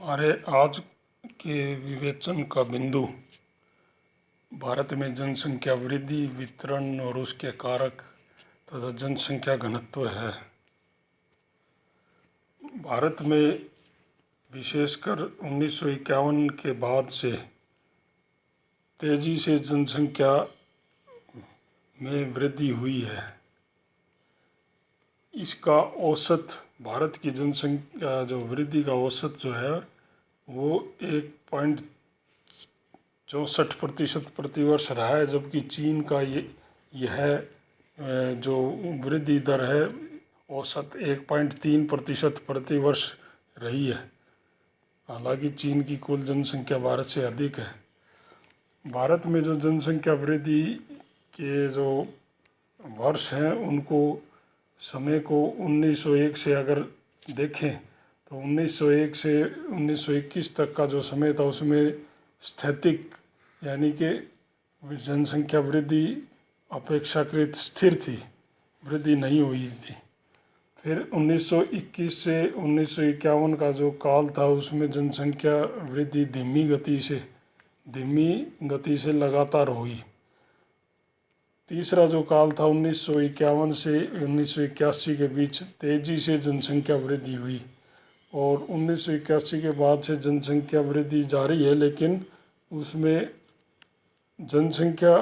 हमारे आज के विवेचन का बिंदु भारत में जनसंख्या वृद्धि, वितरण और उसके कारक तथा जनसंख्या घनत्व है। भारत में विशेषकर 1951 के बाद से तेजी से जनसंख्या में वृद्धि हुई है। इसका औसत भारत की जनसंख्या जो वृद्धि का औसत जो है वो 1.64% प्रतिवर्ष रहा है, जबकि चीन का यह जो वृद्धि दर है औसत 1.3% प्रतिवर्ष रही है। हालांकि चीन की कुल जनसंख्या भारत से अधिक है। भारत में जो जनसंख्या वृद्धि के जो वर्ष हैं उनको समय को 1901 से अगर देखें तो 1901 से 1921 तक का जो समय था उसमें स्थैतिक यानी कि जनसंख्या वृद्धि अपेक्षाकृत स्थिर थी, वृद्धि नहीं हुई थी। फिर 1921 से 1951 का जो काल था उसमें जनसंख्या वृद्धि धीमी गति से लगातार हुई। तीसरा जो काल था 1951 से 1981 के बीच तेजी से जनसंख्या वृद्धि हुई और 1981 के बाद से जनसंख्या वृद्धि जारी है, लेकिन उसमें जनसंख्या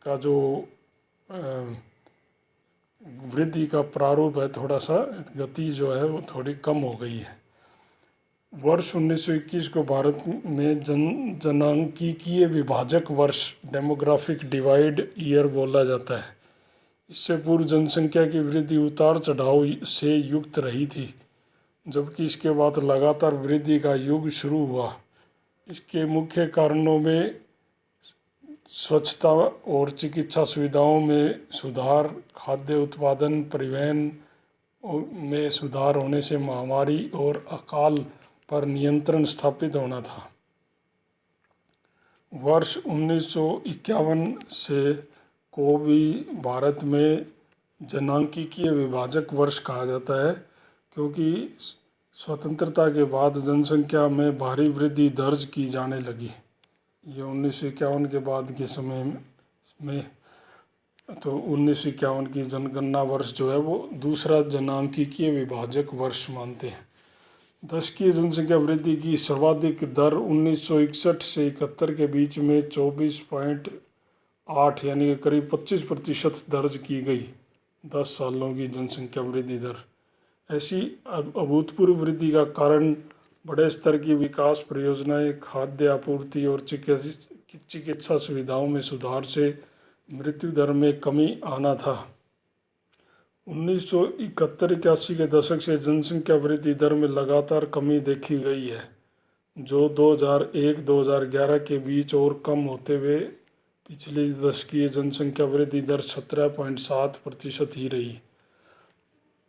का जो वृद्धि का प्रारूप है थोड़ा सा गति जो है वो थोड़ी कम हो गई है। वर्ष 1921 को भारत में जनांकीय विभाजक वर्ष डेमोग्राफिक डिवाइड ईयर बोला जाता है। इससे पूर्व जनसंख्या की वृद्धि उतार चढ़ाव से युक्त रही थी, जबकि इसके बाद लगातार वृद्धि का युग शुरू हुआ। इसके मुख्य कारणों में स्वच्छता और चिकित्सा सुविधाओं में सुधार, खाद्य उत्पादन, परिवहन में सुधार होने से महामारी और अकाल पर नियंत्रण स्थापित होना था। वर्ष 1951 से को भी भारत में जनांकीय विभाजक वर्ष कहा जाता है, क्योंकि स्वतंत्रता के बाद जनसंख्या में भारी वृद्धि दर्ज की जाने लगी। ये 1951 के बाद के समय में तो 1951 की जनगणना वर्ष जो है वो दूसरा जनांकीय विभाजक वर्ष मानते हैं। दशकीय जनसंख्या वृद्धि की सर्वाधिक दर 1961 से 71 के बीच में 24.8 यानी कि करीब 25% दर्ज की गई। 10 सालों की जनसंख्या वृद्धि दर। ऐसी अभूतपूर्व वृद्धि का कारण बड़े स्तर की विकास परियोजनाएं, खाद्य आपूर्ति और चिकित्सा सुविधाओं में सुधार से मृत्यु दर में कमी आना था। 1971-81 के दशक से जनसंख्या वृद्धि दर में लगातार कमी देखी गई है, जो 2001-2011 के बीच और कम होते हुए पिछले दशकीय जनसंख्या वृद्धि दर 17.7% ही रही।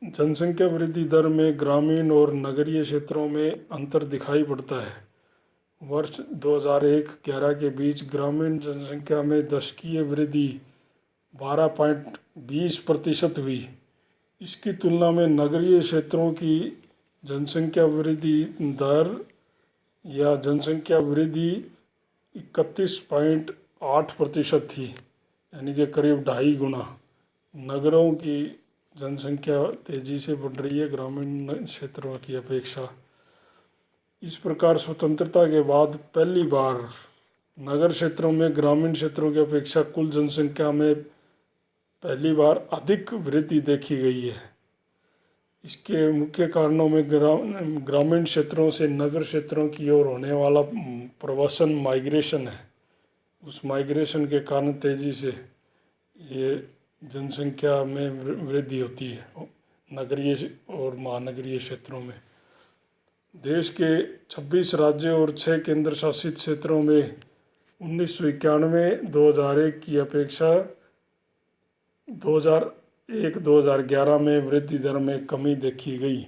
जनसंख्या वृद्धि दर में ग्रामीण और नगरीय क्षेत्रों में अंतर दिखाई पड़ता है। वर्ष 2001-11 के बीच ग्रामीण जनसंख्या में दशकीय वृद्धि 12.20% हुई। इसकी तुलना में नगरीय क्षेत्रों की जनसंख्या वृद्धि दर या जनसंख्या वृद्धि 31.8% थी, यानी कि करीब 2.5 गुना। नगरों की जनसंख्या तेजी से बढ़ रही है ग्रामीण क्षेत्रों की अपेक्षा। इस प्रकार स्वतंत्रता के बाद पहली बार नगर क्षेत्रों में ग्रामीण क्षेत्रों की अपेक्षा कुल जनसंख्या में पहली बार अधिक वृद्धि देखी गई है। इसके मुख्य कारणों में ग्रामीण क्षेत्रों से नगर क्षेत्रों की ओर होने वाला प्रवासन माइग्रेशन है। उस माइग्रेशन के कारण तेजी से ये जनसंख्या में वृद्धि होती है नगरीय और महानगरीय क्षेत्रों में। देश के 26 राज्यों और 6 केंद्र शासित क्षेत्रों में 1991-2001 की अपेक्षा 2001-2011 में वृद्धि दर में कमी देखी गई।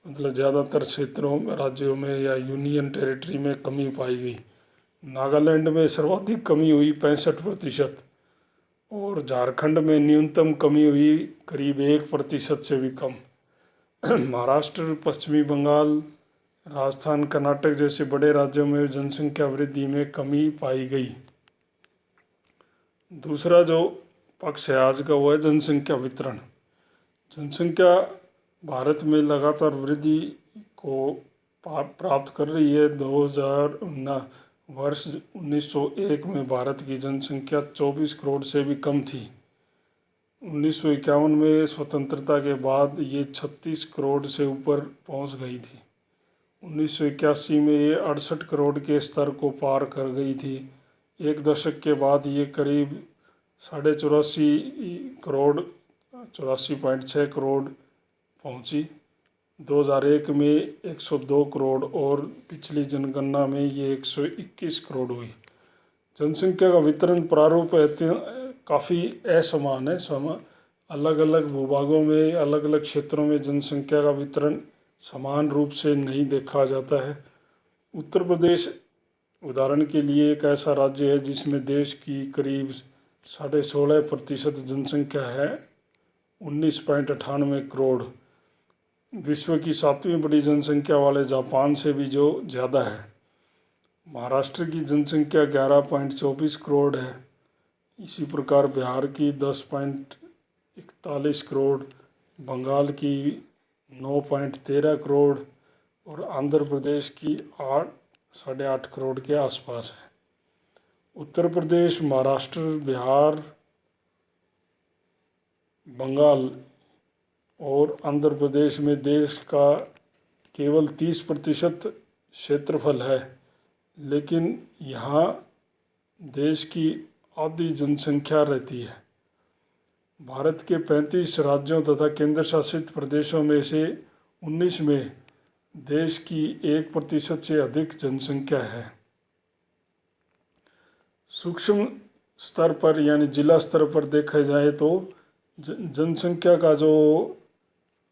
मतलब ज़्यादातर क्षेत्रों राज्यों में या यूनियन टेरिटरी में कमी पाई गई। नागालैंड में सर्वाधिक कमी हुई 65% और झारखंड में न्यूनतम कमी हुई करीब 1% से भी कम। महाराष्ट्र, पश्चिमी बंगाल, राजस्थान, कर्नाटक जैसे बड़े राज्यों में जनसंख्या वृद्धि में कमी पाई गई। दूसरा जो पक्ष है आज का वो है जनसंख्या वितरण। जनसंख्या भारत में लगातार वृद्धि को प्राप्त कर रही है। 2000 वर्ष 1901 में भारत की जनसंख्या 24 करोड़ से भी कम थी। 1951 में स्वतंत्रता के बाद ये 36 करोड़ से ऊपर पहुंच गई थी। 1981 में ये 68 करोड़ के स्तर को पार कर गई थी। एक दशक के बाद ये करीब 84.5 करोड़ 84.6 करोड़ पहुंची। 2001 में 102 करोड़ और पिछली जनगणना में ये 121 करोड़ हुई। जनसंख्या का वितरण प्रारूप काफ़ी असमान है। अलग अलग भूभागों में, अलग अलग क्षेत्रों में जनसंख्या का वितरण समान रूप से नहीं देखा जाता है। उत्तर प्रदेश उदाहरण के लिए एक ऐसा राज्य है जिसमें देश की करीब 16.5% जनसंख्या है, 19.98 करोड़। विश्व की 7वीं बड़ी जनसंख्या वाले जापान से भी जो ज़्यादा है। महाराष्ट्र की जनसंख्या 11.24 करोड़ है। इसी प्रकार बिहार की 10.41 करोड़, बंगाल की 9.13 करोड़ और आंध्र प्रदेश की 8.5 करोड़ के आसपास है। उत्तर प्रदेश, महाराष्ट्र, बिहार, बंगाल और आंध्र प्रदेश में देश का केवल 30% क्षेत्रफल है, लेकिन यहाँ देश की आधी जनसंख्या रहती है। भारत के 35 राज्यों तथा केंद्र शासित प्रदेशों में से 19 में देश की 1% से अधिक जनसंख्या है। सूक्ष्म स्तर पर यानी जिला स्तर पर देखा जाए तो जनसंख्या का जो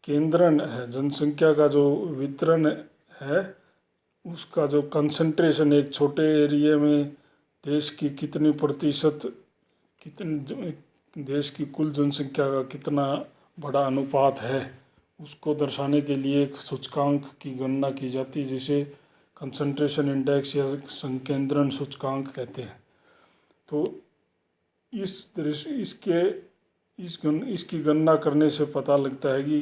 केंद्रण है, जनसंख्या का जो वितरण है, उसका जो कंसंट्रेशन एक छोटे एरिया में देश की कितनी प्रतिशत, देश की कुल जनसंख्या का कितना बड़ा अनुपात है, उसको दर्शाने के लिए एक सूचकांक की गणना की जाती है जिसे कंसंट्रेशन इंडेक्स या संकेंद्रण सूचकांक कहते हैं। तो इसकी गणना करने से पता लगता है कि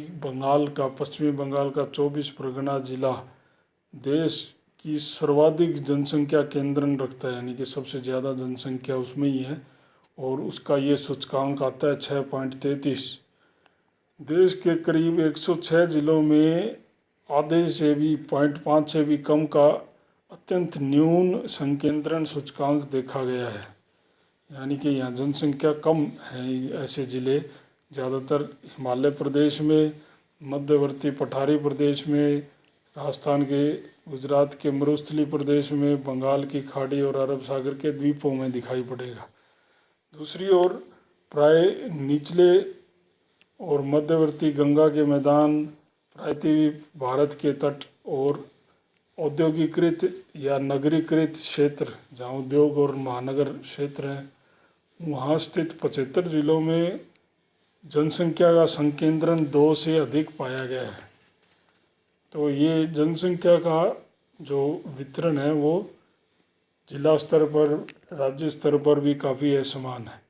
पश्चिमी बंगाल का 24 परगना जिला देश की सर्वाधिक जनसंख्या केंद्रण रखता है, यानी कि सबसे ज़्यादा जनसंख्या उसमें ही है और उसका ये सूचकांक आता है 6.33। देश के करीब 106 जिलों में आधे से भी 0.5 से भी कम का अत्यंत न्यून संकेंद्रण सूचकांक देखा गया है, यानी कि यहाँ जनसंख्या कम है। ऐसे ज़िले ज़्यादातर हिमालय प्रदेश में, मध्यवर्ती पठारी प्रदेश में, राजस्थान के, गुजरात के मरुस्थलीय प्रदेश में, बंगाल की खाड़ी और अरब सागर के द्वीपों में दिखाई पड़ेगा। दूसरी ओर प्राय निचले और मध्यवर्ती गंगा के मैदान, प्रायद्वीप, भारत के तट और औद्योगिकृत या नगरीकृत क्षेत्र जहाँ उद्योग और महानगर क्षेत्र हैं, वहाँ स्थित 75 जिलों में जनसंख्या का संकेंद्रण 2 से अधिक पाया गया है। तो ये जनसंख्या का जो वितरण है वो जिला स्तर पर, राज्य स्तर पर भी काफ़ी असमान है।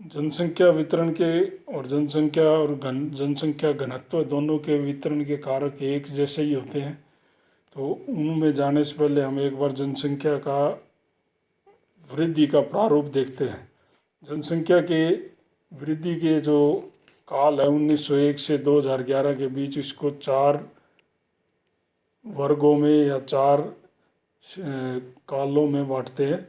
जनसंख्या वितरण के और जनसंख्या घनत्व दोनों के वितरण के कारक एक जैसे ही होते हैं। तो उनमें जाने से पहले हम एक बार जनसंख्या का वृद्धि का प्रारूप देखते हैं। जनसंख्या के वृद्धि के जो काल है 1901 से 2011 के बीच, इसको 4 वर्गों में या 4 कालों में बांटते हैं।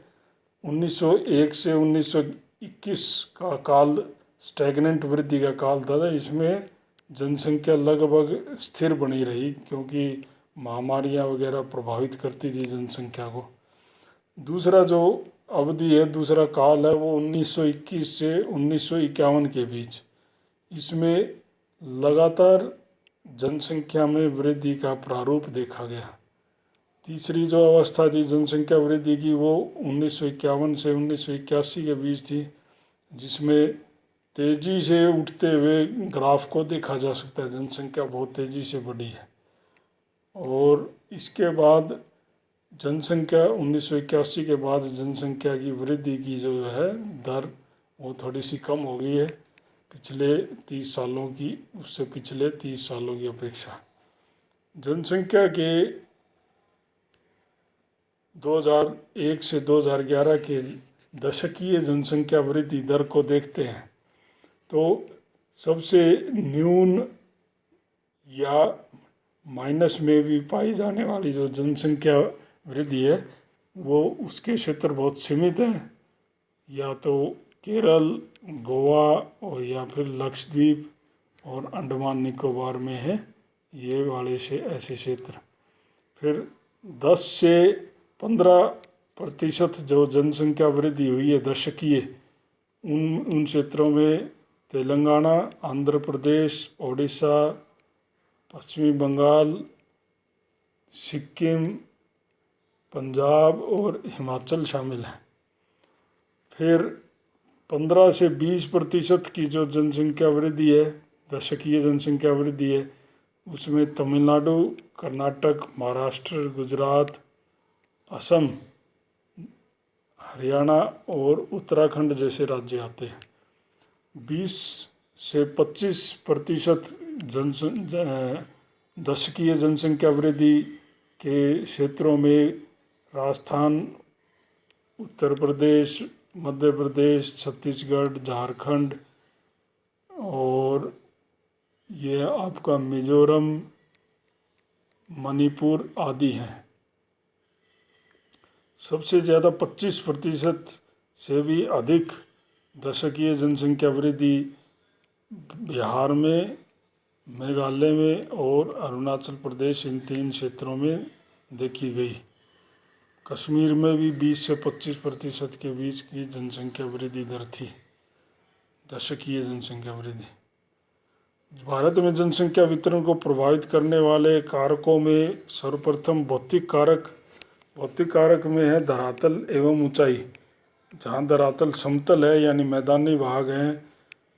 1901 से 1921 का काल स्टैग्नेंट वृद्धि का काल था। इसमें जनसंख्या लगभग स्थिर बनी रही क्योंकि महामारियां वगैरह प्रभावित करती थी जनसंख्या को। दूसरा जो अवधि है, दूसरा काल है, वो 1921 से 1951 के बीच। इसमें लगातार जनसंख्या में वृद्धि का प्रारूप देखा गया। तीसरी जो अवस्था थी जनसंख्या वृद्धि की, वो 1951 से 1981 के बीच थी, जिसमें तेज़ी से उठते हुए ग्राफ को देखा जा सकता है। जनसंख्या बहुत तेज़ी से बढ़ी है। और इसके बाद जनसंख्या 1981 के बाद जनसंख्या की वृद्धि की जो है दर वो थोड़ी सी कम हो गई है पिछले 30 सालों की, उससे पिछले 30 सालों की अपेक्षा। जनसंख्या के 2001 से 2011 के दशकीय जनसंख्या वृद्धि दर को देखते हैं तो सबसे न्यून या माइनस में भी पाई जाने वाली जो जनसंख्या वृद्धि है वो उसके क्षेत्र बहुत सीमित हैं, या तो केरल, गोवा और या फिर लक्षद्वीप और अंडमान निकोबार में है ये वाले से ऐसे क्षेत्र। फिर 10 से 15% जो जनसंख्या वृद्धि हुई है दशकीय, उन क्षेत्रों में तेलंगाना, आंध्र प्रदेश, ओडिशा, पश्चिमी बंगाल, सिक्किम, पंजाब और हिमाचल शामिल हैं। फिर 15 से 20% की जो जनसंख्या वृद्धि है, दशकीय जनसंख्या वृद्धि है, उसमें तमिलनाडु, कर्नाटक, महाराष्ट्र, गुजरात, असम, हरियाणा और उत्तराखंड जैसे राज्य आते हैं। 20 से 25% दशकीय जनसंख्या वृद्धि के क्षेत्रों में राजस्थान, उत्तर प्रदेश, मध्य प्रदेश, छत्तीसगढ़, झारखंड और ये आपका मिजोरम, मणिपुर आदि हैं। सबसे ज़्यादा 25% से भी अधिक दशकीय जनसंख्या वृद्धि बिहार में, मेघालय में और अरुणाचल प्रदेश, इन 3 क्षेत्रों में देखी गई। कश्मीर में भी 20 से 25% के बीच की जनसंख्या वृद्धि दर थी, दशकीय जनसंख्या वृद्धि। भारत में जनसंख्या वितरण को प्रभावित करने वाले कारकों में सर्वप्रथम भौतिक कारक में है धरातल एवं ऊंचाई। जहाँ धरातल समतल है यानी मैदानी भाग हैं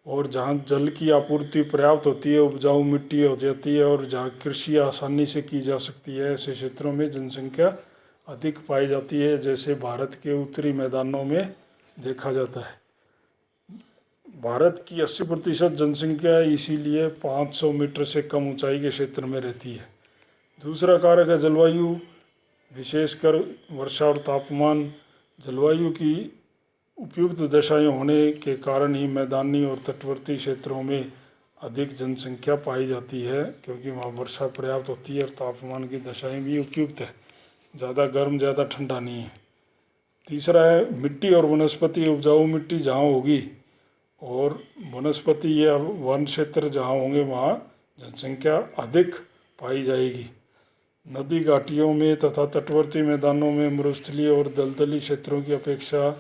और जहाँ जल की आपूर्ति पर्याप्त होती है, उपजाऊ मिट्टी हो जाती है और जहाँ कृषि आसानी से की जा सकती है, ऐसे क्षेत्रों में जनसंख्या अधिक पाई जाती है, जैसे भारत के उत्तरी मैदानों में देखा जाता है। भारत की 80% जनसंख्या इसीलिए 500 मीटर से कम ऊंचाई के क्षेत्र में रहती है। दूसरा कारक है जलवायु, विशेषकर वर्षा और तापमान। जलवायु की उपयुक्त दशाएं होने के कारण ही मैदानी और तटवर्ती क्षेत्रों में अधिक जनसंख्या पाई जाती है, क्योंकि वहाँ वर्षा पर्याप्त होती है और तापमान की दशाएं भी उपयुक्त है, ज़्यादा गर्म ज़्यादा ठंडा नहीं है। तीसरा है मिट्टी और वनस्पति। उपजाऊ मिट्टी जहाँ होगी और वनस्पति या वन क्षेत्र जहाँ होंगे वहाँ जनसंख्या अधिक पाई जाएगी। नदी घाटियों में तथा तटवर्ती मैदानों में मरुस्थलीय और दलदली क्षेत्रों की अपेक्षा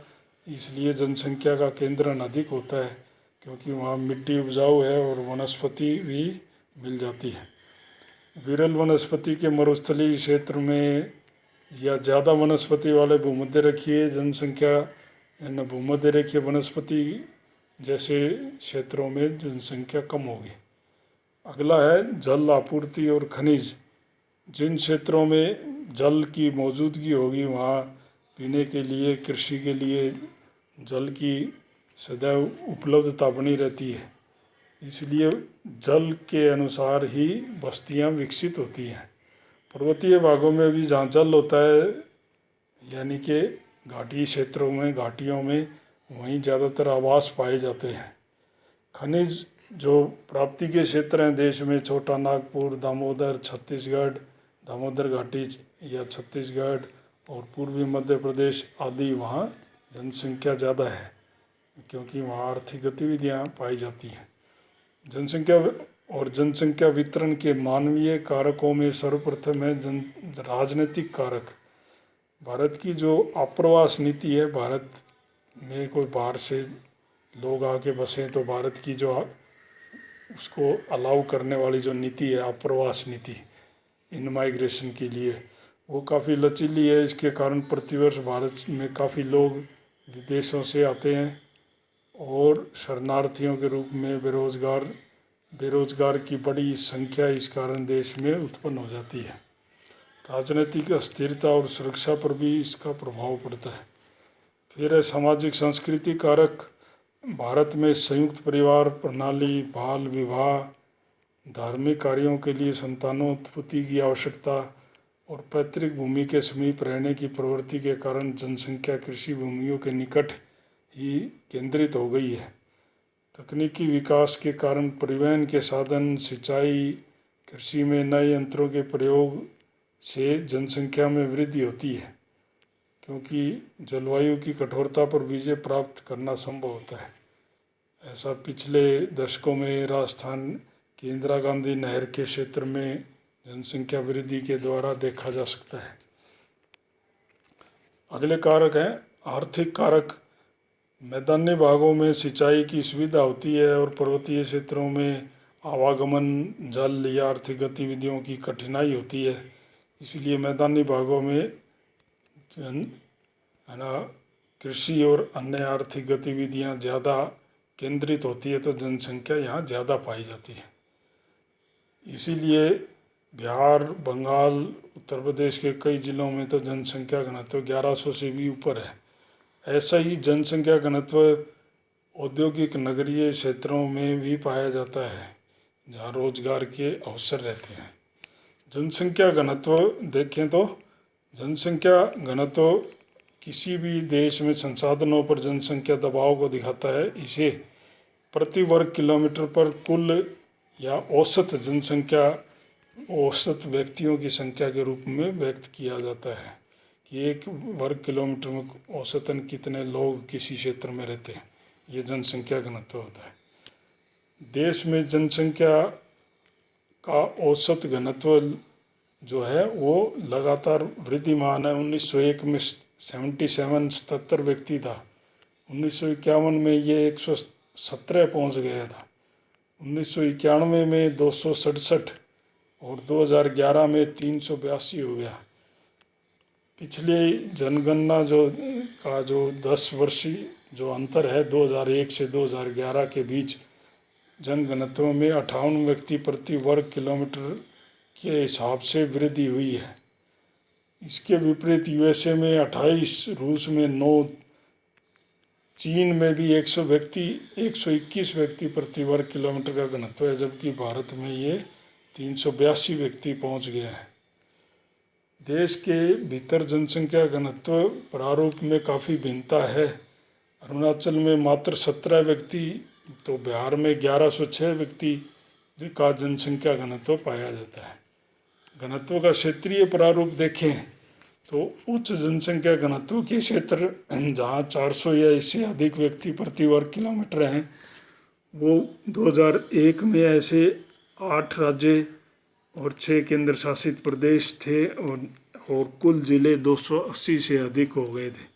इसलिए जनसंख्या का केंद्रण अधिक होता है, क्योंकि वहाँ मिट्टी उपजाऊ है और वनस्पति भी मिल जाती है। विरल वनस्पति के मरुस्थलीय क्षेत्र में या ज़्यादा वनस्पति वाले भूमध्यरेखीय जनसंख्या यानी भूमध्यरेखीय वनस्पति जैसे क्षेत्रों में जनसंख्या कम होगी। अगला है जल आपूर्ति और खनिज। जिन क्षेत्रों में जल की मौजूदगी होगी वहाँ पीने के लिए, कृषि के लिए जल की सदैव उपलब्धता बनी रहती है, इसलिए जल के अनुसार ही बस्तियाँ विकसित होती हैं। पर्वतीय भागों में भी जहाँ जल होता है यानी कि घाटी क्षेत्रों में, घाटियों में, वहीं ज़्यादातर आवास पाए जाते हैं। खनिज जो प्राप्ति के क्षेत्र हैं देश में, छोटा नागपुर, दामोदर, छत्तीसगढ़, दामोदर घाटी या छत्तीसगढ़ और पूर्वी मध्य प्रदेश आदि, वहाँ जनसंख्या ज़्यादा है क्योंकि वहाँ आर्थिक गतिविधियाँ पाई जाती हैं। जनसंख्या वितरण के मानवीय कारकों में सर्वप्रथम है राजनीतिक कारक। भारत की जो आप्रवास नीति है, भारत में कोई बाहर से लोग आके बसे तो भारत की जो उसको अलाउ करने वाली जो नीति है, आप्रवास नीति, इन माइग्रेशन के लिए, वो काफ़ी लचीली है। इसके कारण प्रतिवर्ष भारत में काफ़ी लोग विदेशों से आते हैं और शरणार्थियों के रूप में बेरोजगार की बड़ी संख्या इस कारण देश में उत्पन्न हो जाती है। राजनीतिक अस्थिरता और सुरक्षा पर भी इसका प्रभाव पड़ता है। फिर है सामाजिक सांस्कृतिक कारक। भारत में संयुक्त परिवार प्रणाली, बाल विवाह, धार्मिक कार्यों के लिए संतानोत्पत्ति की आवश्यकता और पैतृक भूमि के समीप रहने की प्रवृत्ति के कारण जनसंख्या कृषि भूमियों के निकट ही केंद्रित हो गई है। तकनीकी विकास के कारण परिवहन के साधन, सिंचाई, कृषि में नए यंत्रों के प्रयोग से जनसंख्या में वृद्धि होती है, क्योंकि जलवायु की कठोरता पर विजय प्राप्त करना संभव होता है। ऐसा पिछले दशकों में राजस्थान की इंदिरा गांधी नहर के क्षेत्र में जनसंख्या वृद्धि के द्वारा देखा जा सकता है। अगले कारक हैं आर्थिक कारक। मैदानी भागों में सिंचाई की सुविधा होती है और पर्वतीय क्षेत्रों में आवागमन, जल या आर्थिक गतिविधियों की कठिनाई होती है। इसलिए मैदानी भागों में कृषि और अन्य आर्थिक गतिविधियां ज़्यादा केंद्रित होती है, तो जनसंख्या यहाँ ज़्यादा पाई जाती है। इसीलिए बिहार, बंगाल, उत्तर प्रदेश के कई जिलों में तो जनसंख्या घनत्व 1100 से भी ऊपर है। ऐसा ही जनसंख्या घनत्व औद्योगिक नगरीय क्षेत्रों में भी पाया जाता है, जहाँ रोजगार के अवसर रहते हैं। जनसंख्या घनत्व देखें तो जनसंख्या घनत्व किसी भी देश में संसाधनों पर जनसंख्या दबाव को दिखाता है। इसे प्रति वर्ग किलोमीटर पर कुल या औसत जनसंख्या, औसत व्यक्तियों की संख्या के रूप में व्यक्त किया जाता है कि एक वर्ग किलोमीटर में औसतन कितने लोग किसी क्षेत्र में रहते हैं। ये जनसंख्या घनत्व होता है। देश में जनसंख्या का औसत घनत्व जो है वो लगातार वृद्धिमान है। 1901 में 77 व्यक्ति था, 1951 में ये 117 पहुंच गया था, 1991 में 267 और 2011 में 382 हो गया। पिछले जनगणना जो 10 वर्षीय जो अंतर है 2001 से 2011 के बीच, जनघनत्व में 58 व्यक्ति प्रति वर्ग किलोमीटर के हिसाब से वृद्धि हुई है। इसके विपरीत यूएसए में 28, रूस में 9, चीन में भी 121 व्यक्ति प्रति वर्ग किलोमीटर का घनत्व है, जबकि भारत में ये 382 व्यक्ति पहुंच गया है। देश के भीतर जनसंख्या घनत्व प्रारूप में काफ़ी भिन्नता है। अरुणाचल में मात्र 17 व्यक्ति, तो बिहार में 1106 व्यक्ति का जनसंख्या घनत्व पाया जाता है। घनत्व का क्षेत्रीय प्रारूप देखें तो उच्च जनसंख्या घनत्व के क्षेत्र जहाँ 400 या इससे अधिक व्यक्ति प्रति वर्ग किलोमीटर हैं, वो 2001 में ऐसे 8 राज्य और 6 केंद्र शासित प्रदेश थे और कुल जिले 280 से अधिक हो गए थे।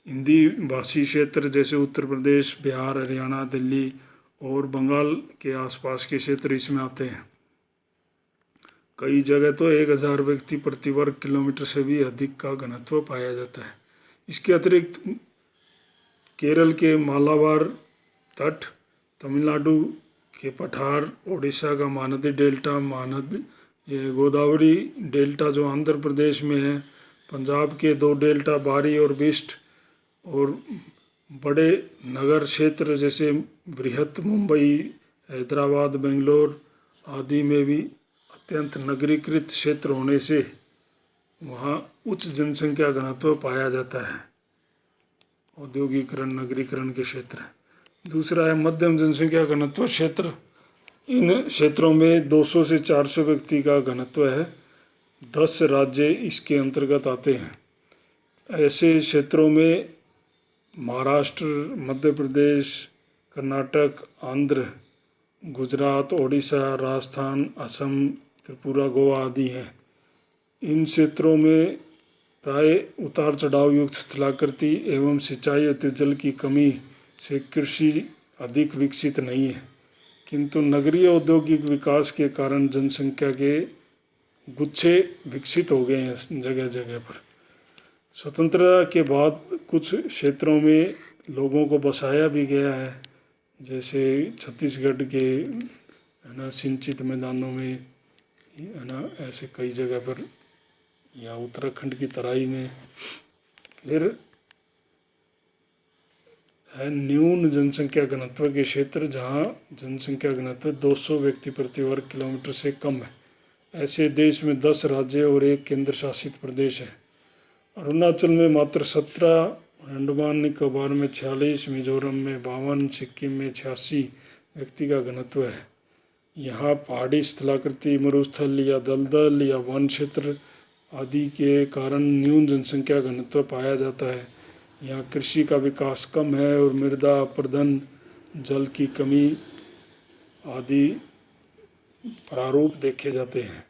हिंदी भाषी क्षेत्र जैसे उत्तर प्रदेश, बिहार, हरियाणा, दिल्ली और बंगाल के आसपास के क्षेत्र इसमें आते हैं। कई जगह तो 1000 व्यक्ति प्रति वर्ग किलोमीटर से भी अधिक का घनत्व पाया जाता है। इसके अतिरिक्त केरल के मालाबार तट, तमिलनाडु के पठार, उड़ीसा का महानदी डेल्टा, ये गोदावरी डेल्टा जो आंध्र प्रदेश में है, पंजाब के 2 डेल्टा बारी और बिस्ट, और बड़े नगर क्षेत्र जैसे बृहत मुंबई, हैदराबाद, बेंगलोर आदि में भी अत्यंत नगरीकृत क्षेत्र होने से वहाँ उच्च जनसंख्या घनत्व पाया जाता है। औद्योगिकरण, नगरीकरण के क्षेत्र। दूसरा है मध्यम जनसंख्या घनत्व क्षेत्र। इन क्षेत्रों में 200 से 400 व्यक्ति का घनत्व है। 10 राज्य इसके अंतर्गत आते हैं। ऐसे क्षेत्रों में महाराष्ट्र, मध्य प्रदेश, कर्नाटक, आंध्र, गुजरात, ओडिशा, राजस्थान, असम, त्रिपुरा, गोवा आदि हैं। इन क्षेत्रों में प्राय उतार चढ़ाव युक्त स्थलाकृति एवं सिंचाई और जल की कमी से कृषि अधिक विकसित नहीं है, किंतु नगरीय औद्योगिक विकास के कारण जनसंख्या के गुच्छे विकसित हो गए हैं जगह जगह पर। स्वतंत्रता के बाद कुछ क्षेत्रों में लोगों को बसाया भी गया है, जैसे छत्तीसगढ़ के सिंचित मैदानों में ऐसे कई जगह पर या उत्तराखंड की तराई में। फिर है न्यून जनसंख्या घनत्व के क्षेत्र, जहाँ जनसंख्या घनत्व 200 व्यक्ति प्रति वर्ग किलोमीटर से कम है। ऐसे देश में 10 राज्य और 1 केंद्र शासित प्रदेश है। अरुणाचल में मात्र 17, अंडमान निकोबार में 46, मिजोरम में 52, सिक्किम में 86 व्यक्ति का घनत्व है। यहाँ पहाड़ी स्थलाकृति, मरुस्थल या दलदल या वन क्षेत्र आदि के कारण न्यून जनसंख्या घनत्व पाया जाता है। यहाँ कृषि का विकास कम है और मृदा अपरदन, जल की कमी आदि प्रारूप देखे जाते हैं।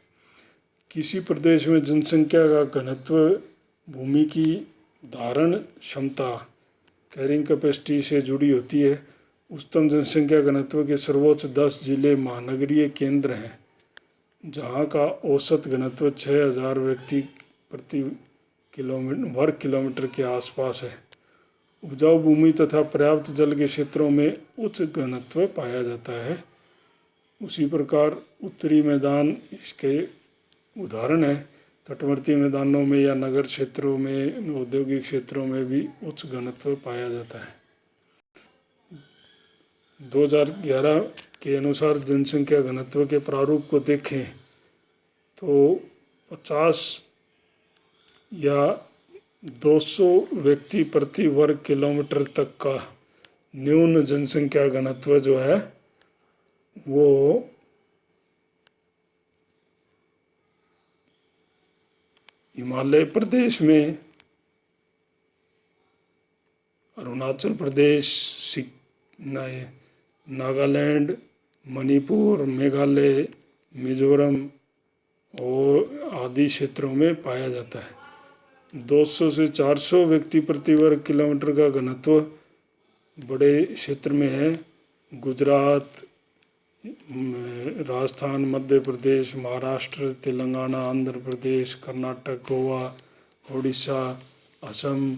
किसी प्रदेश में जनसंख्या का घनत्व भूमि की धारण क्षमता कैरिंग कैपेसिटी से जुड़ी होती है। उच्चतम जनसंख्या घनत्व के सर्वोच्च 10 जिले महानगरीय केंद्र हैं, जहाँ का औसत घनत्व 6000 व्यक्ति प्रति वर्ग किलोमीटर के आसपास है। उपजाऊ भूमि तथा पर्याप्त जल के क्षेत्रों में उच्च घनत्व पाया जाता है। उसी प्रकार उत्तरी मैदान इसके उदाहरण है। तटवर्ती मैदानों में या नगर क्षेत्रों में, औद्योगिक क्षेत्रों में भी उच्च घनत्व पाया जाता है। 2011 के अनुसार जनसंख्या घनत्व के प्रारूप को देखें तो 50 या 200 व्यक्ति प्रति वर्ग किलोमीटर तक का न्यून जनसंख्या घनत्व जो है वो हिमालय प्रदेश में, अरुणाचल प्रदेश, नागालैंड, मणिपुर, मेघालय, मिजोरम और आदि क्षेत्रों में पाया जाता है। 200 से 400 व्यक्ति प्रति वर्ग किलोमीटर का घनत्व बड़े क्षेत्र में है। गुजरात, राजस्थान, मध्य प्रदेश, महाराष्ट्र, तेलंगाना, आंध्र प्रदेश, कर्नाटक, गोवा, उड़ीसा, असम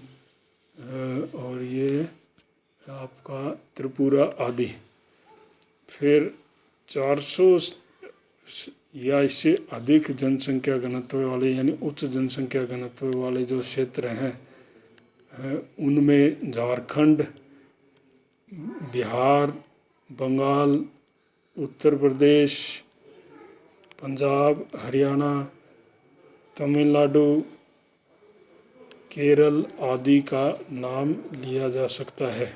और ये आपका त्रिपुरा आदि। फिर 400 या इससे अधिक जनसंख्या घनत्व वाले यानी उच्च जनसंख्या घनत्व वाले जो क्षेत्र हैं उनमें झारखंड, बिहार, बंगाल, उत्तर प्रदेश, पंजाब, हरियाणा, तमिलनाडु, केरल आदि का नाम लिया जा सकता है।